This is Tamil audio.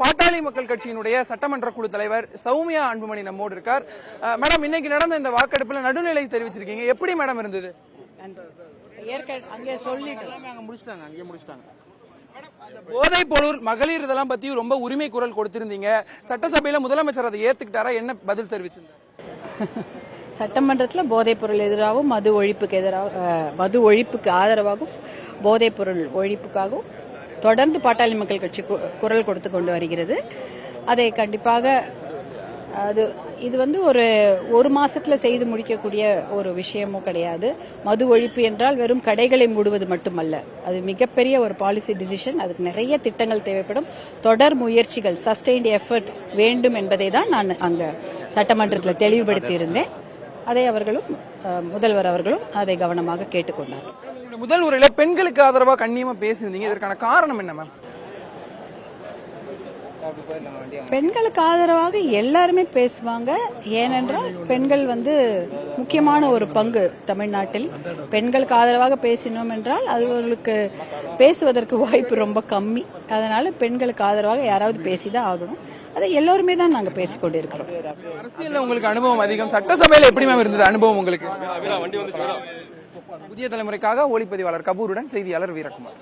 பாட்டாளி மக்கள் கட்சியினுடைய சட்டமன்ற குழு தலைவர் சௌமியா அன்புமணி நம்மோடு இருக்கார். மேடம், இன்னைக்கு நடந்த இந்த வாக்கெடுப்புல நடுநிலை தெரிவிச்சிருக்கீங்க, எப்படி மேடம் இருந்தது? போதைப் பொருள் மகளிர் இதெல்லாம் பத்தி ரொம்ப உரிமை குரல் கொடுத்திருந்தீங்க. சட்டசபையில முதலமைச்சர் அதை ஏத்துக்கிட்டாரா? என்ன பதில் தெரிவிச்சிருந்தார்? சட்டமன்றத்தில் போதைப் பொருள் எதிராகவும் மது ஒழிப்புக்கு ஆதரவாகவும் போதைப் பொருள் ஒழிப்புக்காகவும் தொடர்ந்து பாட்டாளி மக்கள் கட்சி குரல் கொடுத்து கொண்டு வருகிறது. அதை கண்டிப்பாக இது வந்து ஒரு மாசத்துல செய்து முடிக்கக்கூடிய ஒரு விஷயமும் கிடையாது. மது ஒழிப்பு என்றால் வெறும் கடைகளை மூடுவது மட்டுமல்ல, அது மிகப்பெரிய ஒரு பாலிசி டிசிஷன். அதுக்கு நிறைய திட்டங்கள் தேவைப்படும். தொடர் முயற்சிகள், சஸ்டெயின்ட் எஃபர்ட் வேண்டும் என்பதை தான் நான் அங்க சட்டமன்றத்தில் தெளிவுபடுத்தி இருந்தேன். அதை முதல்வர் அவர்களும் அதை கவனமாக கேட்டுக்கொண்டார். முதல் உரையில பெண்களுக்கு ஆதரவா கண்ணியமா பேசியிருந்தீங்க, இதற்கான காரணம் என்ன மேம்? பெண்களுக்கு ஆதரவாக எல்லாருமே பேசுவாங்க. ஏனென்றால் பெண்கள் முக்கியமான ஒரு பங்கு தமிழ்நாட்டில். பெண்களுக்கு ஆதரவாக பேசினோம் என்றால் அவர்களுக்கு பேசுவதற்கு வாய்ப்பு ரொம்ப கம்மி. அதனால பெண்களுக்கு ஆதரவாக யாராவது பேசிதான் ஆகணும். அதை எல்லோருமே தான் நாங்க பேசிக்கொண்டிருக்கிறோம். அரசியல்ல உங்களுக்கு அனுபவம் அதிகம், சட்டசபையில எப்படி மேம் இருந்தது அனுபவம் உங்களுக்கு? புதிய தலைமுறைக்காக ஒளிப்பதிவாளர் கபூருடன் செய்தியாளர் வீரகுமார்.